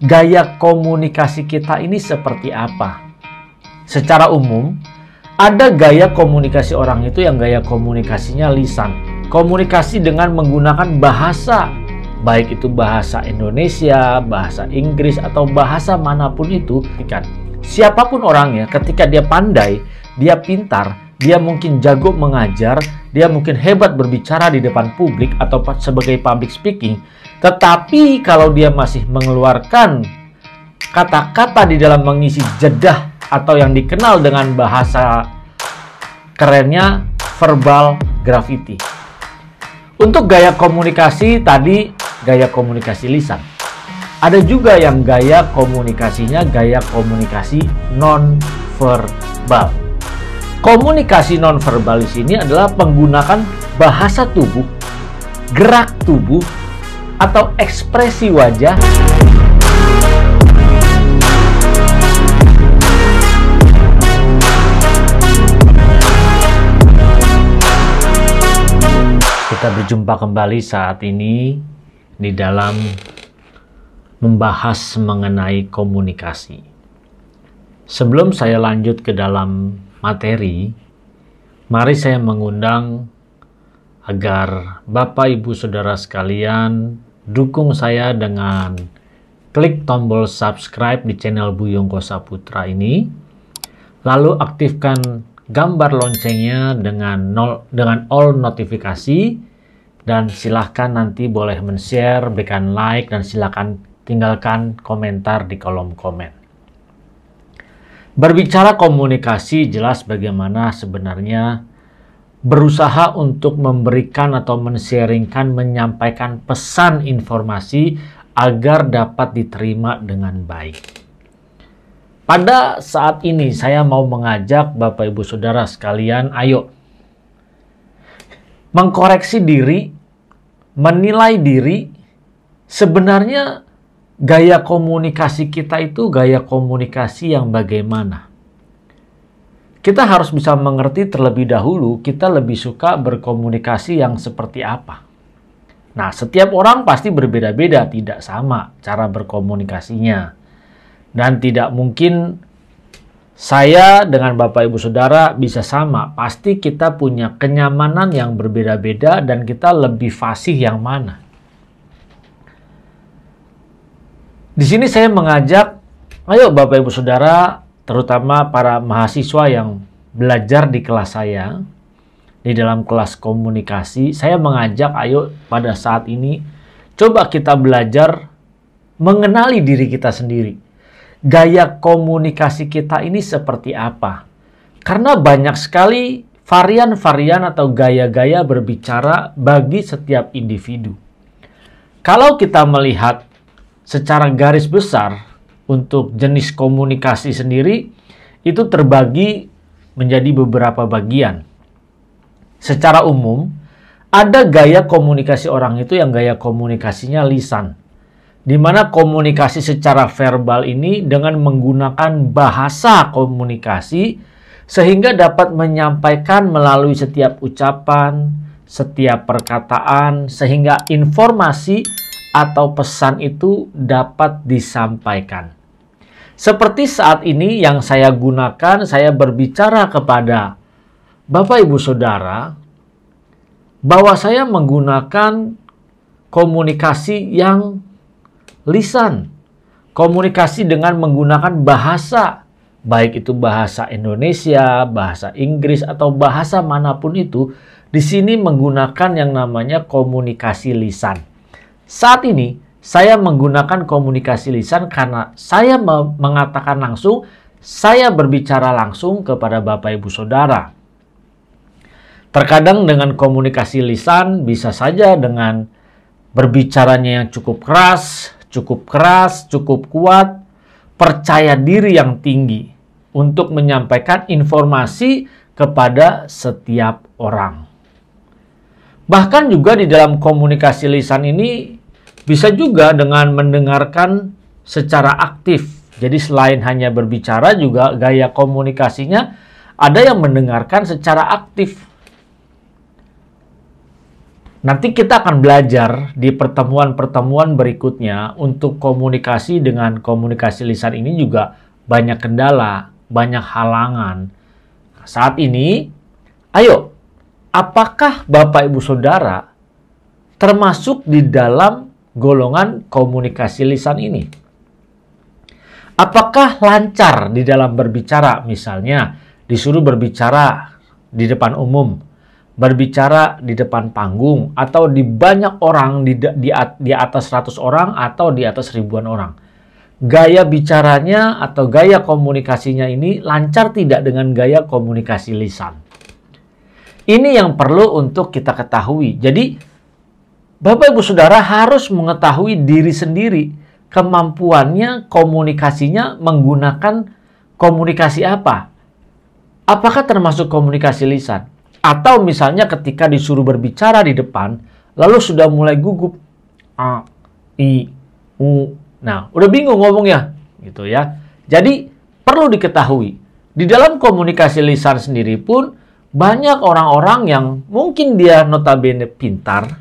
gaya komunikasi kita ini seperti apa. Secara umum, ada gaya komunikasi orang itu yang gaya komunikasinya lisan. Komunikasi dengan menggunakan bahasa, baik itu bahasa Indonesia, bahasa Inggris, atau bahasa manapun itu. Siapapun orangnya, ketika dia pandai, dia pintar, dia mungkin jago mengajar, dia mungkin hebat berbicara di depan publik atau sebagai public speaking. Tetapi kalau dia masih mengeluarkan kata-kata di dalam mengisi jedah atau yang dikenal dengan bahasa kerennya verbal graffiti. Untuk gaya komunikasi tadi, gaya komunikasi lisan. Ada juga yang gaya komunikasinya gaya komunikasi non-verbal. Komunikasi non-verbal di sini adalah menggunakan bahasa tubuh, gerak tubuh, atau ekspresi wajah kita berjumpa kembali saat ini di dalam membahas mengenai komunikasi. Sebelum saya lanjut ke dalam materi, mari saya mengundang agar Bapak Ibu Saudara sekalian dukung saya dengan klik tombol subscribe di channel Buyongko Saputra ini, lalu aktifkan gambar loncengnya dengan all notifikasi, dan silahkan nanti boleh men-share, berikan like, dan silahkan tinggalkan komentar di kolom komen. Berbicara komunikasi, jelas bagaimana sebenarnya berusaha untuk memberikan atau men-sharingkan, menyampaikan pesan informasi agar dapat diterima dengan baik. Pada saat ini saya mau mengajak Bapak Ibu Saudara sekalian, ayo mengkoreksi diri, menilai diri. Sebenarnya gaya komunikasi kita itu gaya komunikasi yang bagaimana? Kita harus bisa mengerti terlebih dahulu kita lebih suka berkomunikasi yang seperti apa. Nah, setiap orang pasti berbeda-beda, tidak sama cara berkomunikasinya. Dan tidak mungkin saya dengan Bapak Ibu Saudara bisa sama. Pasti kita punya kenyamanan yang berbeda-beda dan kita lebih fasih yang mana. Di sini saya mengajak, ayo Bapak Ibu Saudara, terutama para mahasiswa yang belajar di kelas saya, di dalam kelas komunikasi, saya mengajak ayo pada saat ini, coba kita belajar mengenali diri kita sendiri. Gaya komunikasi kita ini seperti apa? Karena banyak sekali varian-varian atau gaya-gaya berbicara bagi setiap individu. Kalau kita melihat secara garis besar, untuk jenis komunikasi sendiri itu terbagi menjadi beberapa bagian. Secara umum, ada gaya komunikasi orang itu yang gaya komunikasinya lisan, di mana komunikasi secara verbal ini dengan menggunakan bahasa komunikasi sehingga dapat menyampaikan melalui setiap ucapan, setiap perkataan, sehingga informasi atau pesan itu dapat disampaikan. Seperti saat ini yang saya gunakan, saya berbicara kepada Bapak Ibu Saudara bahwa saya menggunakan komunikasi yang lisan. Komunikasi dengan menggunakan bahasa, baik itu bahasa Indonesia, bahasa Inggris, atau bahasa manapun itu, di sini menggunakan yang namanya komunikasi lisan. Saat ini, saya menggunakan komunikasi lisan karena saya mengatakan langsung, saya berbicara langsung kepada Bapak Ibu Saudara. Terkadang dengan komunikasi lisan bisa saja dengan berbicaranya yang cukup keras, cukup kuat, percaya diri yang tinggi untuk menyampaikan informasi kepada setiap orang. Bahkan juga di dalam komunikasi lisan ini bisa juga dengan mendengarkan secara aktif. Jadi selain hanya berbicara juga gaya komunikasinya ada yang mendengarkan secara aktif. Nanti kita akan belajar di pertemuan-pertemuan berikutnya untuk komunikasi dengan komunikasi lisan ini juga banyak kendala, banyak halangan. Saat ini, ayo, apakah Bapak Ibu Saudara termasuk di dalam golongan komunikasi lisan ini? Apakah lancar di dalam berbicara, misalnya disuruh berbicara di depan umum, berbicara di depan panggung, atau di banyak orang, di atas 100 orang, atau di atas ribuan orang. Gaya bicaranya atau gaya komunikasinya ini lancar tidak dengan gaya komunikasi lisan? Ini yang perlu untuk kita ketahui. Jadi, Bapak Ibu Saudara harus mengetahui diri sendiri, kemampuannya, komunikasinya menggunakan komunikasi apa. Apakah termasuk komunikasi lisan? Atau misalnya ketika disuruh berbicara di depan, lalu sudah mulai gugup. A, I, U. Nah, udah bingung ngomongnya. Gitu ya. Jadi, perlu diketahui. Di dalam komunikasi lisan sendiri pun, banyak orang-orang yang mungkin dia notabene pintar,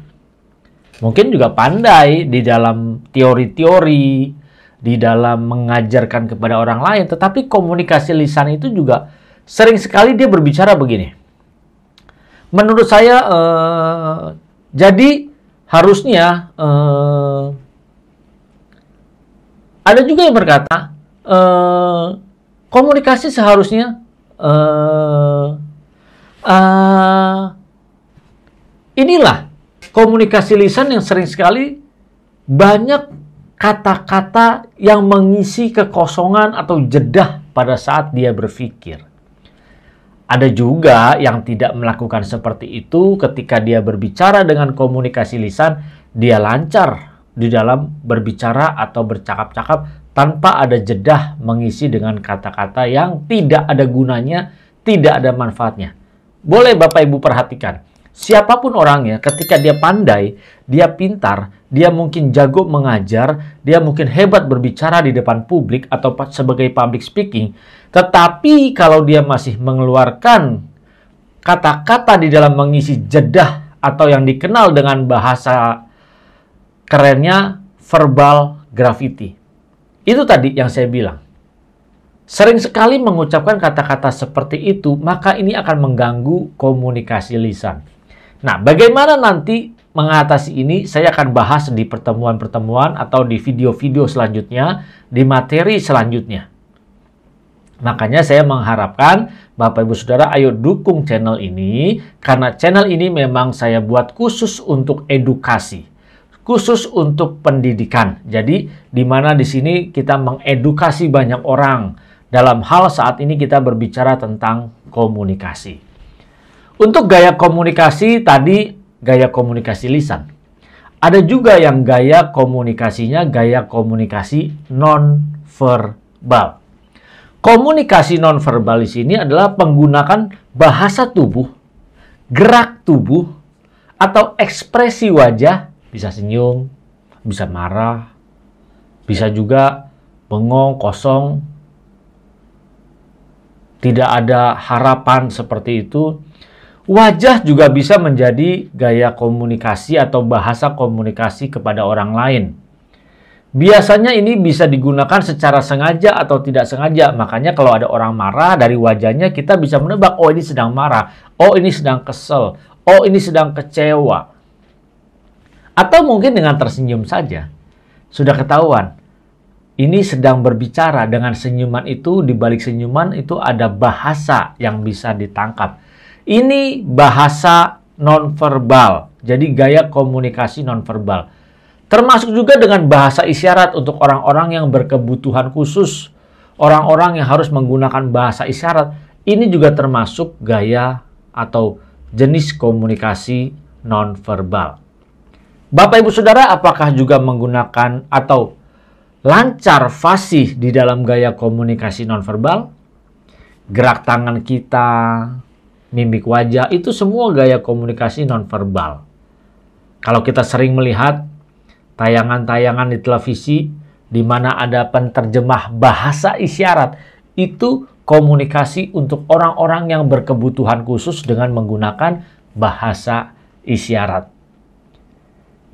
mungkin juga pandai di dalam teori-teori, di dalam mengajarkan kepada orang lain, tetapi komunikasi lisan itu juga sering sekali dia berbicara begini. Menurut saya, jadi harusnya ada juga yang berkata, komunikasi seharusnya inilah komunikasi lisan yang sering sekali banyak kata-kata yang mengisi kekosongan atau jedah pada saat dia berpikir. Ada juga yang tidak melakukan seperti itu ketika dia berbicara dengan komunikasi lisan, dia lancar di dalam berbicara atau bercakap-cakap tanpa ada jedah mengisi dengan kata-kata yang tidak ada gunanya, tidak ada manfaatnya. Boleh Bapak Ibu perhatikan, siapapun orangnya ketika dia pandai, dia pintar, dia mungkin jago mengajar, dia mungkin hebat berbicara di depan publik atau sebagai public speaking, tetapi kalau dia masih mengeluarkan kata-kata di dalam mengisi jedah atau yang dikenal dengan bahasa kerennya verbal graffiti. Itu tadi yang saya bilang. Sering sekali mengucapkan kata-kata seperti itu, maka ini akan mengganggu komunikasi lisan. Nah, bagaimana nanti mengatasi ini? Saya akan bahas di pertemuan-pertemuan atau di video-video selanjutnya, di materi selanjutnya. Makanya saya mengharapkan Bapak Ibu Saudara ayo dukung channel ini, karena channel ini memang saya buat khusus untuk edukasi, khusus untuk pendidikan. Jadi di mana di sini kita mengedukasi banyak orang dalam hal saat ini kita berbicara tentang komunikasi. Untuk gaya komunikasi tadi gaya komunikasi lisan. Ada juga yang gaya komunikasinya gaya komunikasi non-verbal. Komunikasi non-verbal di sini adalah menggunakan bahasa tubuh, gerak tubuh, atau ekspresi wajah, bisa senyum, bisa marah, bisa juga bengong, kosong, tidak ada harapan seperti itu. Wajah juga bisa menjadi gaya komunikasi atau bahasa komunikasi kepada orang lain. Biasanya ini bisa digunakan secara sengaja atau tidak sengaja. Makanya kalau ada orang marah, dari wajahnya kita bisa menebak, oh ini sedang marah, oh ini sedang kesel, oh ini sedang kecewa. Atau mungkin dengan tersenyum saja. Sudah ketahuan, ini sedang berbicara. Dengan senyuman itu, di balik senyuman itu ada bahasa yang bisa ditangkap. Ini bahasa nonverbal. Jadi gaya komunikasi nonverbal. Termasuk juga dengan bahasa isyarat untuk orang-orang yang berkebutuhan khusus. Orang-orang yang harus menggunakan bahasa isyarat. Ini juga termasuk gaya atau jenis komunikasi nonverbal. Bapak Ibu Saudara, apakah juga menggunakan atau lancar fasih di dalam gaya komunikasi nonverbal? Gerak tangan kita, mimik wajah, itu semua gaya komunikasi nonverbal. Kalau kita sering melihat tayangan-tayangan di televisi di mana ada penterjemah bahasa isyarat, itu komunikasi untuk orang-orang yang berkebutuhan khusus dengan menggunakan bahasa isyarat.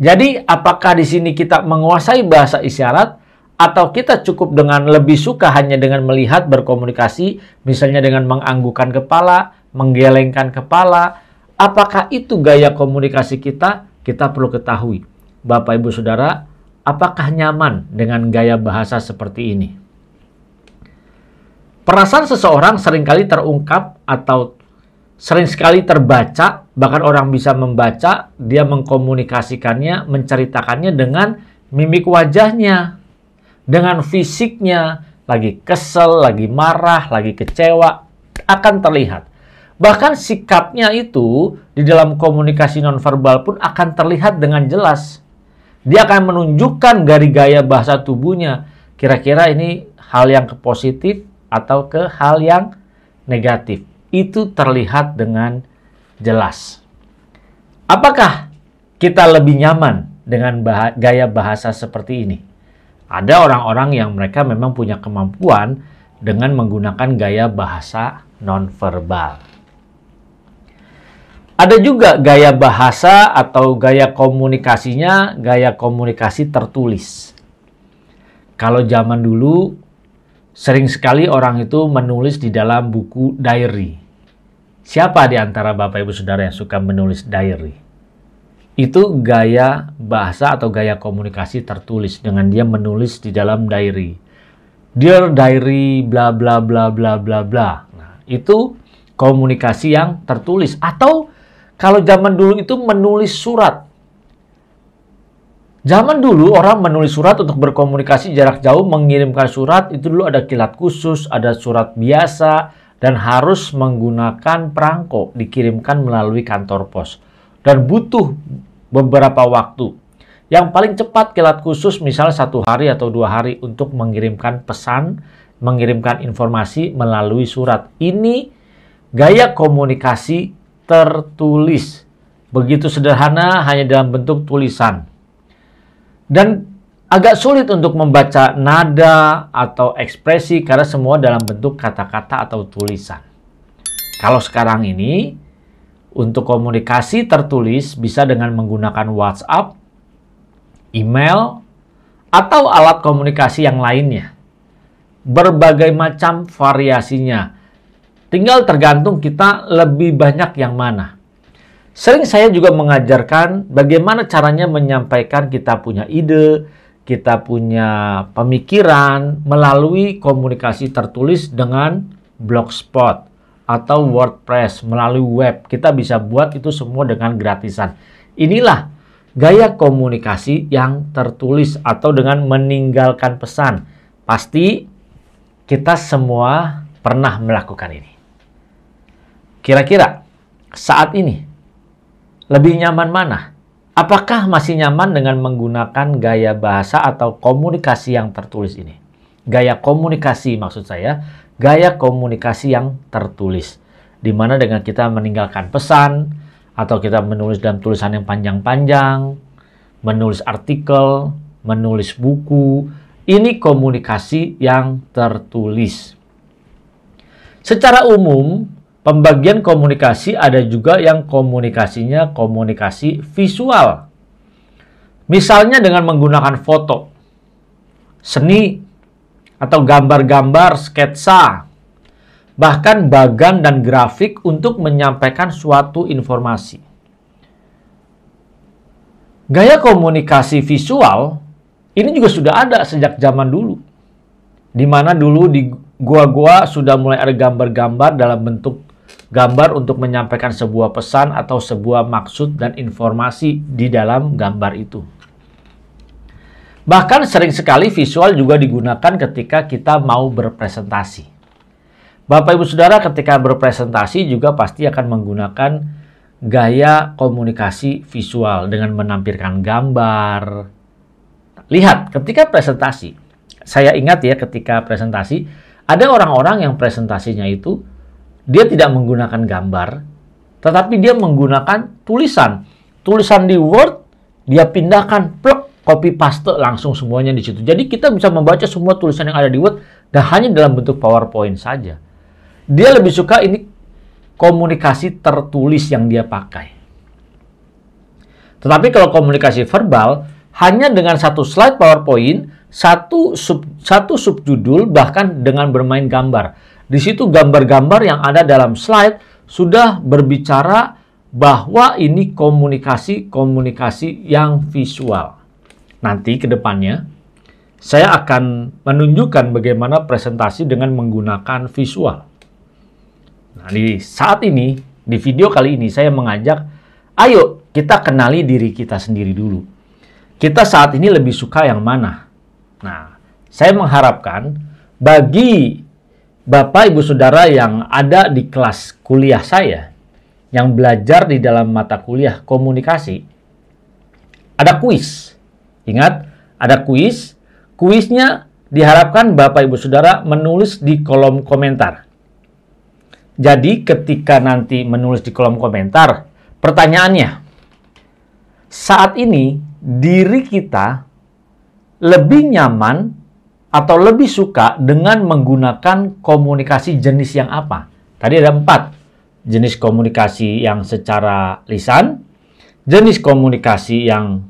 Jadi, apakah di sini kita menguasai bahasa isyarat atau kita cukup dengan lebih suka hanya dengan melihat berkomunikasi, misalnya dengan menganggukkan kepala, menggelengkan kepala? Apakah itu gaya komunikasi kita? Kita perlu ketahui. Bapak, Ibu, Saudara, apakah nyaman dengan gaya bahasa seperti ini? Perasaan seseorang seringkali terungkap atau sering sekali terbaca, bahkan orang bisa membaca, dia mengkomunikasikannya, menceritakannya dengan mimik wajahnya, dengan fisiknya, lagi kesel, lagi marah, lagi kecewa, akan terlihat. Bahkan sikapnya itu di dalam komunikasi nonverbal pun akan terlihat dengan jelas. Dia akan menunjukkan dari gaya bahasa tubuhnya, kira-kira ini hal yang positif atau ke hal yang negatif. Itu terlihat dengan jelas. Apakah kita lebih nyaman dengan gaya bahasa seperti ini? Ada orang-orang yang mereka memang punya kemampuan dengan menggunakan gaya bahasa nonverbal. Ada juga gaya bahasa atau gaya komunikasinya, gaya komunikasi tertulis. Kalau zaman dulu, sering sekali orang itu menulis di dalam buku diary. Siapa di antara Bapak Ibu Saudara yang suka menulis diary? Itu gaya bahasa atau gaya komunikasi tertulis dengan dia menulis di dalam diary. Dear diary bla bla bla bla bla bla. Nah, itu komunikasi yang tertulis. Atau kalau zaman dulu itu menulis surat. Zaman dulu orang menulis surat untuk berkomunikasi jarak jauh, mengirimkan surat itu dulu ada kilat khusus, ada surat biasa, dan harus menggunakan perangko, dikirimkan melalui kantor pos. Dan butuh beberapa waktu. Yang paling cepat kilat khusus misalnya 1 hari atau 2 hari untuk mengirimkan pesan, mengirimkan informasi melalui surat. Ini gaya komunikasi tertulis. Begitu sederhana, hanya dalam bentuk tulisan. Dan agak sulit untuk membaca nada atau ekspresi karena semua dalam bentuk kata-kata atau tulisan. Kalau sekarang ini, untuk komunikasi tertulis bisa dengan menggunakan WhatsApp, email, atau alat komunikasi yang lainnya. Berbagai macam variasinya. Tinggal tergantung kita lebih banyak yang mana. Sering saya juga mengajarkan bagaimana caranya menyampaikan kita punya ide, kita punya pemikiran melalui komunikasi tertulis dengan Blogspot atau WordPress, melalui web. Kita bisa buat itu semua dengan gratisan. Inilah gaya komunikasi yang tertulis atau dengan meninggalkan pesan. Pasti kita semua pernah melakukan ini. Kira-kira saat ini lebih nyaman mana? Apakah masih nyaman dengan menggunakan gaya bahasa atau komunikasi yang tertulis ini? Gaya komunikasi maksud saya, gaya komunikasi yang tertulis. Di mana dengan kita meninggalkan pesan, atau kita menulis dalam tulisan yang panjang-panjang, menulis artikel, menulis buku. Ini komunikasi yang tertulis. Secara umum, pembagian komunikasi ada juga yang komunikasinya komunikasi visual. Misalnya dengan menggunakan foto, seni, atau gambar-gambar, sketsa, bahkan bagan dan grafik untuk menyampaikan suatu informasi. Gaya komunikasi visual ini juga sudah ada sejak zaman dulu. Di mana dulu di gua-gua sudah mulai ada gambar-gambar dalam bentuk gambar untuk menyampaikan sebuah pesan atau sebuah maksud dan informasi di dalam gambar itu. Bahkan sering sekali visual juga digunakan ketika kita mau berpresentasi. Bapak Ibu Saudara ketika berpresentasi juga pasti akan menggunakan gaya komunikasi visual dengan menampilkan gambar. Lihat, ketika presentasi, saya ingat ya ketika presentasi, ada orang-orang yang presentasinya itu dia tidak menggunakan gambar, tetapi dia menggunakan tulisan. Tulisan di Word, dia pindahkan, plek, copy paste langsung semuanya di situ. Jadi kita bisa membaca semua tulisan yang ada di Word dan hanya dalam bentuk PowerPoint saja. Dia lebih suka ini komunikasi tertulis yang dia pakai. Tetapi kalau komunikasi verbal, hanya dengan satu slide PowerPoint, satu subjudul, bahkan dengan bermain gambar. Di situ gambar-gambar yang ada dalam slide sudah berbicara bahwa ini komunikasi yang visual. Nanti ke depannya, saya akan menunjukkan bagaimana presentasi dengan menggunakan visual. Nah, di saat ini, di video kali ini, saya mengajak, ayo kita kenali diri kita sendiri dulu. Kita saat ini lebih suka yang mana? Nah, saya mengharapkan bagi Bapak, Ibu, Saudara yang ada di kelas kuliah saya, yang belajar di dalam mata kuliah komunikasi, ada kuis. Ingat, ada kuis. Kuisnya diharapkan Bapak, Ibu, Saudara menulis di kolom komentar. Jadi, ketika nanti menulis di kolom komentar, pertanyaannya, saat ini diri kita lebih nyaman atau lebih suka dengan menggunakan komunikasi jenis yang apa? Tadi ada 4. Jenis komunikasi yang secara lisan, jenis komunikasi yang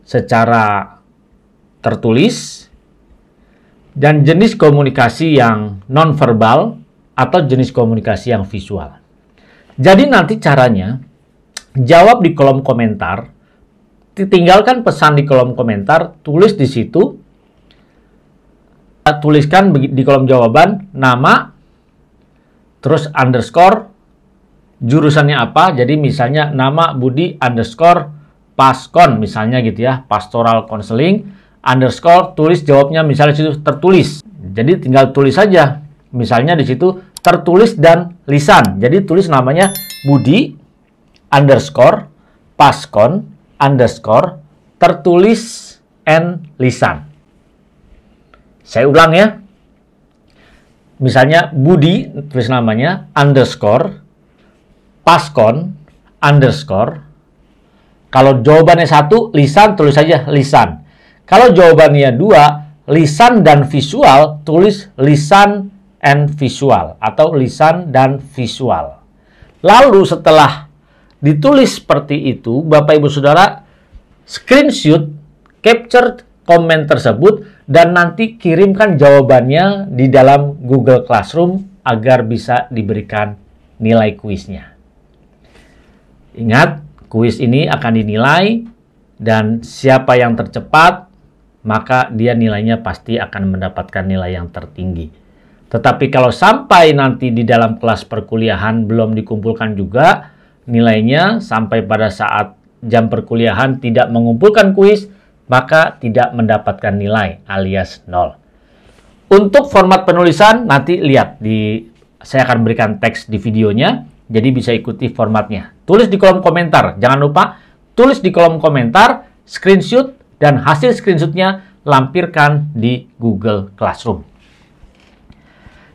secara tertulis, dan jenis komunikasi yang nonverbal atau jenis komunikasi yang visual. Jadi nanti caranya, jawab di kolom komentar, tinggalkan pesan di kolom komentar, tulis di situ, tuliskan di kolom jawaban nama, terus underscore, jurusannya apa. Jadi misalnya nama Budi underscore paskon, misalnya gitu ya, pastoral counseling, underscore, tulis jawabnya misalnya situ tertulis. Jadi tinggal tulis saja. Misalnya di situ tertulis dan lisan. Jadi tulis namanya Budi underscore paskon underscore tertulis and lisan. Saya ulang ya. Misalnya Budi, tulis namanya, underscore, paskon, underscore. Kalau jawabannya 1, lisan, tulis saja lisan. Kalau jawabannya 2, lisan dan visual, tulis lisan and visual. Atau lisan dan visual. Lalu setelah ditulis seperti itu, Bapak Ibu Saudara, screenshot, capture komen tersebut, dan nanti kirimkan jawabannya di dalam Google Classroom agar bisa diberikan nilai kuisnya. Ingat, kuis ini akan dinilai dan siapa yang tercepat, maka dia nilainya pasti akan mendapatkan nilai yang tertinggi. Tetapi kalau sampai nanti di dalam kelas perkuliahan belum dikumpulkan juga nilainya, sampai pada saat jam perkuliahan tidak mengumpulkan kuis, maka tidak mendapatkan nilai alias 0. Untuk format penulisan nanti lihat saya akan berikan teks di videonya, jadi bisa ikuti formatnya. Tulis di kolom komentar, jangan lupa tulis di kolom komentar, screenshot, dan hasil screenshotnya lampirkan di Google Classroom.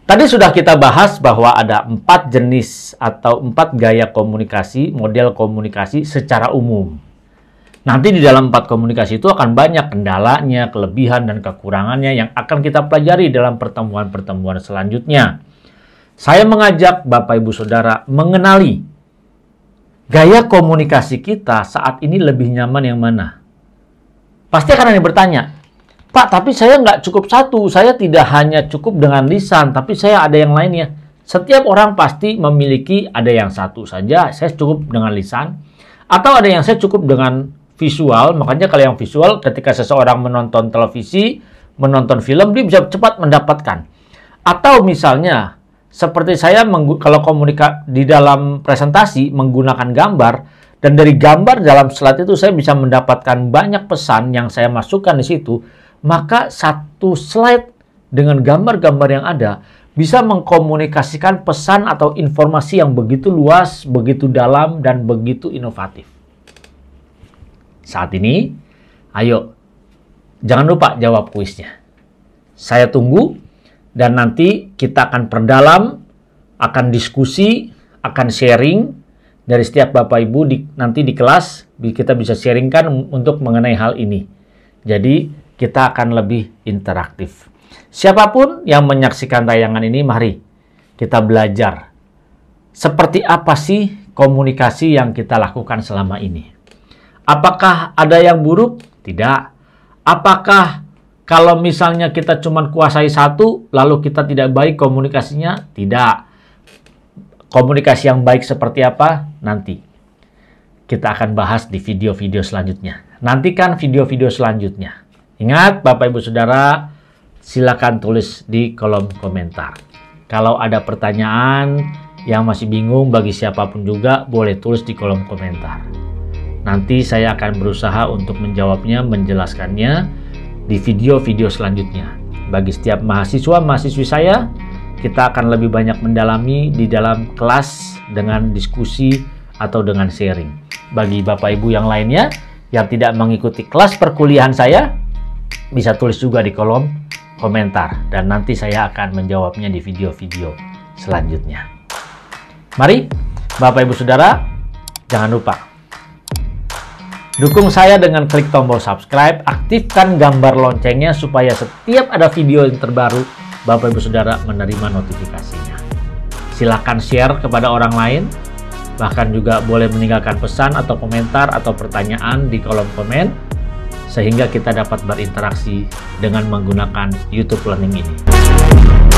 Tadi sudah kita bahas bahwa ada 4 jenis atau 4 gaya komunikasi, model komunikasi secara umum. Nanti di dalam 4 komunikasi itu akan banyak kendalanya, kelebihan, dan kekurangannya yang akan kita pelajari dalam pertemuan-pertemuan selanjutnya. Saya mengajak Bapak Ibu Saudara mengenali gaya komunikasi kita saat ini lebih nyaman yang mana. Pasti akan ada yang bertanya, Pak, tapi saya nggak cukup satu, saya tidak hanya cukup dengan lisan, tapi saya ada yang lainnya. Setiap orang pasti memiliki ada yang satu saja, saya cukup dengan lisan, atau ada yang saya cukup dengan visual. Makanya kalau yang visual, ketika seseorang menonton televisi, menonton film, dia bisa cepat mendapatkan. Atau misalnya seperti saya kalau di dalam presentasi menggunakan gambar, dan dari gambar dalam slide itu saya bisa mendapatkan banyak pesan yang saya masukkan di situ, maka satu slide dengan gambar-gambar yang ada bisa mengkomunikasikan pesan atau informasi yang begitu luas, begitu dalam, dan begitu inovatif. Saat ini, ayo, jangan lupa jawab kuisnya. Saya tunggu, dan nanti kita akan perdalam, akan diskusi, akan sharing dari setiap Bapak Ibu nanti di kelas, kita bisa sharingkan untuk mengenai hal ini. Jadi, kita akan lebih interaktif. Siapapun yang menyaksikan tayangan ini, mari kita belajar. Seperti apa sih komunikasi yang kita lakukan selama ini? Apakah ada yang buruk? Tidak. Apakah kalau misalnya kita cuma kuasai satu, lalu kita tidak baik komunikasinya? Tidak. Komunikasi yang baik seperti apa? Nanti kita akan bahas di video-video selanjutnya. Nantikan video-video selanjutnya. Ingat, Bapak Ibu Saudara, silakan tulis di kolom komentar. Kalau ada pertanyaan yang masih bingung bagi siapapun juga, boleh tulis di kolom komentar. Nanti saya akan berusaha untuk menjawabnya, menjelaskannya di video-video selanjutnya. Bagi setiap mahasiswa-mahasiswi saya, kita akan lebih banyak mendalami di dalam kelas dengan diskusi atau dengan sharing. Bagi Bapak Ibu yang lainnya yang tidak mengikuti kelas perkuliahan saya, bisa tulis juga di kolom komentar. Dan nanti saya akan menjawabnya di video-video selanjutnya. Mari, Bapak Ibu Saudara, jangan lupa dukung saya dengan klik tombol subscribe, aktifkan gambar loncengnya supaya setiap ada video yang terbaru, Bapak Ibu Saudara menerima notifikasinya. Silakan share kepada orang lain, bahkan juga boleh meninggalkan pesan atau komentar atau pertanyaan di kolom komen, sehingga kita dapat berinteraksi dengan menggunakan YouTube Learning ini.